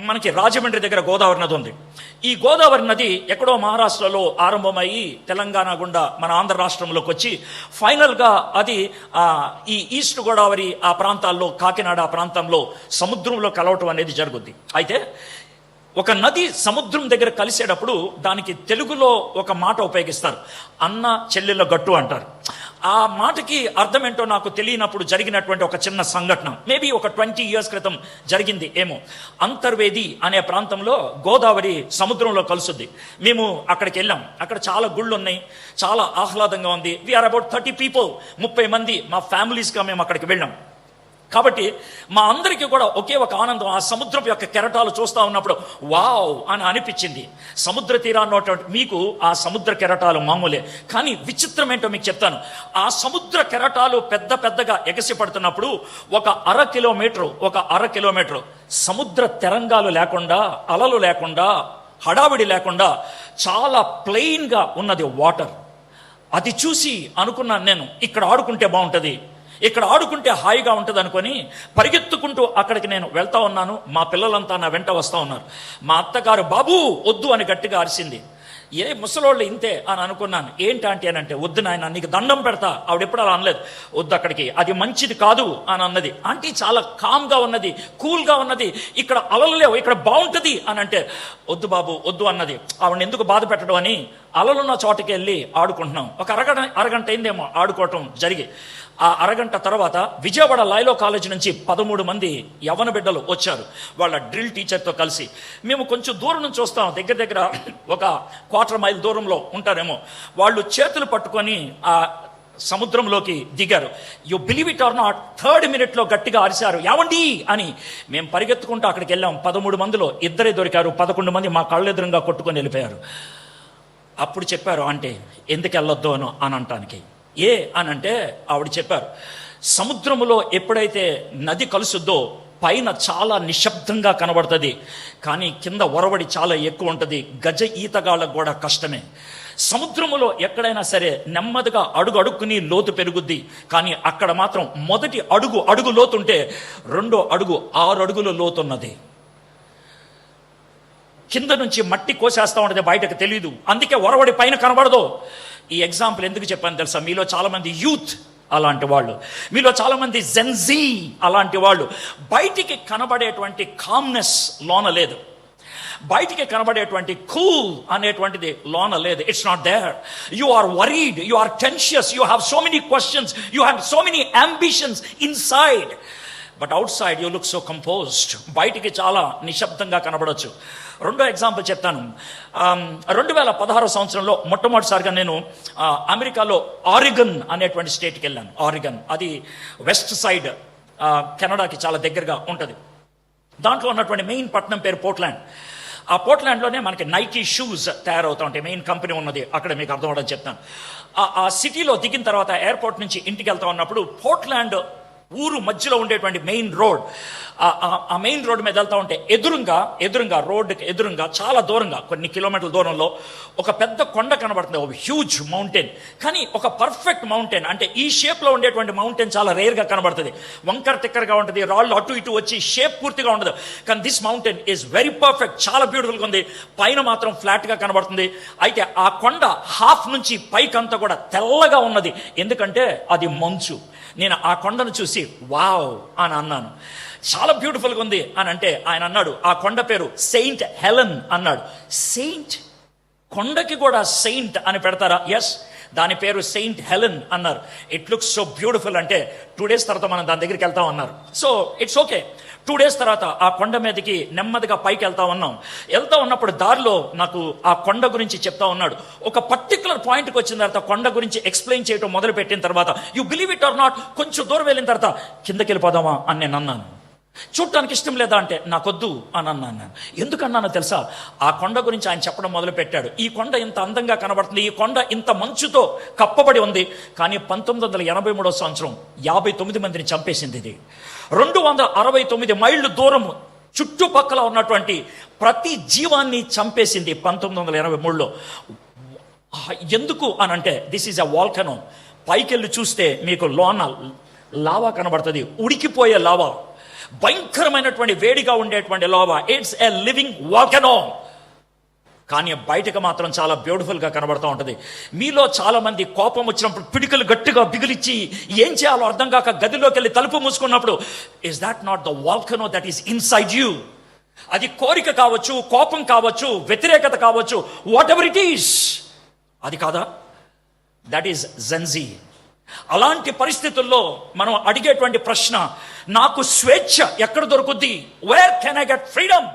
మనకి రాజమండ్రి దగ్గర గోదావరి నది ఉంది. ఈ గోదావరి నది ఎక్కడో మహారాష్ట్రలో ఆరంభమయ్యి తెలంగాణ గుండా మన ఆంధ్ర రాష్ట్రంలోకి వచ్చి ఫైనల్గా అది ఈ ఈస్ట్ గోదావరి ఆ ప్రాంతాల్లో, కాకినాడ ఆ ప్రాంతంలో సముద్రంలో కలవటం అనేది జరుగుద్ది. అయితే ఒక నది సముద్రం దగ్గర కలిసేటప్పుడు దానికి తెలుగులో ఒక మాట ఉపయోగిస్తారు, అన్న చెల్లెళ్ళ గట్టు అంటారు. ఆ మాటకి అర్థం ఏంటో నాకు తెలియనప్పుడు జరిగినటువంటి ఒక చిన్న సంఘటన, మేబీ ఒక 20 years క్రితం జరిగింది ఏమో. అంతర్వేది అనే ప్రాంతంలో గోదావరి సముద్రంలో కలుసుద్ది. మేము అక్కడికి వెళ్ళాం. అక్కడ చాలా గుళ్ళు ఉన్నాయి, చాలా ఆహ్లాదంగా ఉంది. వీఆర్ అబౌట్ 30 people, 30 మంది మా ఫ్యామిలీస్గా మేము అక్కడికి వెళ్ళాం. కాబట్టి మా అందరికీ కూడా ఒకే ఒక ఆనందం, ఆ సముద్రం యొక్క కెరటాలు చూస్తూ ఉన్నప్పుడు వావ్ అని అనిపించింది. సముద్ర తీరాన్ని మీకు ఆ సముద్ర కెరటాలు మామూలే, కానీ విచిత్రం ఏంటో మీకు చెప్తాను. ఆ సముద్ర కెరటాలు పెద్ద పెద్దగా ఎగసి పడుతున్నప్పుడు ఒక అర కిలోమీటరు సముద్ర తరంగాలు లేకుండా, అలలు లేకుండా, హడావిడి లేకుండా చాలా ప్లెయిన్గా ఉన్నది వాటర్. అది చూసి అనుకున్నాను నేను, ఇక్కడ ఆడుకుంటే బాగుంటుంది, ఇక్కడ ఆడుకుంటే హాయిగా ఉంటుంది అనుకొని పరిగెత్తుకుంటూ అక్కడికి నేను వెళ్తా ఉన్నాను. మా పిల్లలంతా నా వెంట వస్తూ ఉన్నారు. మా అత్తగారు బాబు వద్దు అని గట్టిగా అరిసింది. ఏ ముసలోళ్ళు ఇంతే అని అనుకున్నాను. ఏంటంటే అని అంటే, వద్దు నాయన నీకు దండం పెడతా. ఆవిడ ఎప్పుడు అలా అనలేదు, వద్దు అక్కడికి, అది మంచిది కాదు అని అన్నది. ఆంటీ చాలా కామ్గా ఉన్నది, కూల్గా ఉన్నది, ఇక్కడ అలలు లేవు, ఇక్కడ బాగుంటుంది అని అంటే, వద్దు బాబు వద్దు అన్నది. ఆవిడని ఎందుకు బాధ పెట్టడం అని అలలున్న చోటకి వెళ్ళి ఆడుకుంటున్నాం. ఒక అరగంట అయిందేమో ఆడుకోవటం జరిగి. ఆ అరగంట తర్వాత విజయవాడ లైలో కాలేజీ నుంచి 13 మంది యవ్వన బిడ్డలు వచ్చారు, వాళ్ళ డ్రిల్ టీచర్తో కలిసి. మేము కొంచెం దూరం నుంచి చూస్తాం, దగ్గర ఒక 1/4 మైల్ దూరంలో ఉంటారేమో. వాళ్ళు చేతులు పట్టుకొని ఆ సముద్రంలోకి దిగారు. You believe it or not, 3rd minute గట్టిగా అరిశారు, ఏమండి అని. మేము పరిగెత్తుకుంటూ అక్కడికి వెళ్ళాం. 13 మందిలో 2 దొరికారు, 11 మంది మా కళ్ళెదురుగా కొట్టుకొని వెళ్ళిపోయారు. అప్పుడు చెప్పారు, అంటే ఎందుకు వెళ్ళొద్దు అని అనటానికి. ఏ అని అంటే ఆవిడ చెప్పారు, సముద్రములో ఎప్పుడైతే నది కలుసుద్దో పైన చాలా నిశ్శబ్దంగా కనబడుతుంది, కానీ కింద ఒరవడి చాలా ఎక్కువ ఉంటుంది. గజ ఈతగాళ్ళకు కూడా కష్టమే. సముద్రములో ఎక్కడైనా సరే నెమ్మదిగా అడుగుని లోతు పెరుగుద్ది, కానీ అక్కడ మాత్రం మొదటి అడుగు లోతుంటే 2వ అడుగు 6 అడుగుల లోతున్నది. కింద నుంచి మట్టి కోసేస్తా ఉంటుంది, బయటకు తెలియదు. అందుకే ఒరవడి పైన కనబడదు. ఈ ఎగ్జాంపుల్ ఎందుకు చెప్పాను తెలుసా? మీలో చాలామంది యూత్ అలాంటి వాళ్ళు, మీలో చాలామంది జెన్జీ అలాంటి వాళ్ళు. బయటికి కనబడేటువంటి కామ్నెస్ లోన లేదు, బయటికి కనబడేటువంటి కూల్ అనేటువంటిది లోన లేదు. It's not there. You are worried, you are tensious, you have so many questions, you have so many ambitions inside, but outside you look so composed. బయటికి చాలా నిశ్శబ్దంగా కనబడవచ్చు. 2వ ఎగ్జాంపుల్ చెప్తాను. 2016 సంవత్సరంలో మొట్టమొదటిసారిగా నేను అమెరికాలో ఆరిగన్ అనేటువంటి స్టేట్కి వెళ్ళాను. ఆరిగన్ అది వెస్ట్ సైడ్, కెనడాకి చాలా దగ్గరగా ఉంటుంది. దాంట్లో ఉన్నటువంటి మెయిన్ పట్టణం పేరు పోర్ట్లాండ్. ఆ పోర్ట్లాండ్లోనే మనకి నైకీ షూస్ తయారవుతూ ఉంటాయి, మెయిన్ కంపెనీ ఉన్నది అక్కడ. మీకు అర్థం అవడం చెప్తాను. ఆ సిటీలో దిగిన తర్వాత ఎయిర్పోర్ట్ నుంచి ఇంటికి వెళ్తా ఉన్నప్పుడు పోర్ట్లాండ్ ఊరు మధ్యలో ఉండేటువంటి మెయిన్ రోడ్, ఆ మెయిన్ రోడ్ మీద వెళ్తా ఉంటే ఎదురుగా రోడ్డుకి ఎదురుగా చాలా దూరంగా, కొన్ని కిలోమీటర్ల దూరంలో ఒక పెద్ద కొండ కనబడుతుంది, ఒక హ్యూజ్ మౌంటైన్. కానీ ఒక పర్ఫెక్ట్ మౌంటైన్, అంటే ఈ షేప్లో ఉండేటువంటి మౌంటైన్ చాలా రేర్గా కనబడుతుంది. వంకర తిక్కరగా ఉంటుంది, రాళ్ళు అటు ఇటు వచ్చి షేప్ పూర్తిగా ఉండదు. కానీ this mountain is very perfect, చాలా బ్యూటిఫుల్గా ఉంది. పైన మాత్రం ఫ్లాట్గా కనబడుతుంది. అయితే ఆ కొండ హాఫ్ నుంచి పైకంతా కూడా తెల్లగా ఉన్నది, ఎందుకంటే అది మంచు. నేను ఆ కొండను చూసి వావ్ అని అన్నాను, చాలా బ్యూటిఫుల్గా ఉంది అని అంటే ఆయన అన్నాడు, ఆ కొండ పేరు సెయింట్ హెలెన్ అన్నాడు. సెయింట్, కొండకి కూడా సెయింట్ అని పెడతారా? ఎస్, దాని పేరు సెయింట్ హెలెన్ అన్నారు. ఇట్ లుక్స్ సో బ్యూటిఫుల్ అంటే 2 days తర్వాత మనం దాని దగ్గరికి వెళ్తాం అన్నారు. So it's okay. 2 days తర్వాత ఆ కొండ మీదకి నెమ్మదిగా పైకి వెళ్తా ఉన్నప్పుడు దారిలో నాకు ఆ కొండ గురించి చెప్తా ఉన్నాడు. ఒక పర్టికులర్ పాయింట్కి వచ్చిన తర్వాత కొండ గురించి ఎక్స్ప్లెయిన్ చేయడం మొదలు పెట్టిన తర్వాత, you believe it or not, కొంచెం దూరం వెళ్ళిన తర్వాత కిందకి వెళ్ళిపోదామా అని నేను అన్నాను. చూడటానికి ఇష్టం లేదా అంటే నాకొద్దు అని అన్నాను. ఎందుకన్నానో తెలుసా? ఆ కొండ గురించి ఆయన చెప్పడం మొదలు పెట్టాడు. ఈ కొండ ఇంత అందంగా కనబడుతుంది, ఈ కొండ ఇంత మంచుతో కప్పబడి ఉంది, కానీ 1983 సంవత్సరం 59 మందిని చంపేసింది. ఇది 269 మైళ్ళు దూరము చుట్టుపక్కల ఉన్నటువంటి ప్రతి జీవాన్ని చంపేసింది 1983లో. ఎందుకు అనంటే దిస్ ఈజ్ అ వాల్కనో. పైకెళ్ళి చూస్తే మీకు లోన లావా కనబడుతుంది, ఉడికిపోయే లావా. భయంకరమైనటువంటి వేడిగా ఉండేటువంటి lava. It's a living volcano. కానీ బయటకు మాత్రం చాలా బ్యూటిఫుల్గా కనబడుతూ ఉంటుంది. మీలో చాలా మంది కోపం వచ్చినప్పుడు పిడికలు గట్టిగా బిగిలిచ్చి ఏం చేయాలో అర్థం కాక గదిలోకి వెళ్ళి తలుపు మూసుకున్నప్పుడు, is that not the volcano that is inside you? అది కోరిక కావచ్చు, కోపం కావచ్చు, వ్యతిరేకత కావచ్చు, వాట్ ఎవర్ ఇట్ ఈస్, అది కాదా? That is Gen Z. అలాంటి పరిస్థితుల్లో మనం అడిగేటువంటి ప్రశ్న, నాకు స్వేచ్ఛ ఎక్కడ దొరుకుద్ది? Where can I get freedom?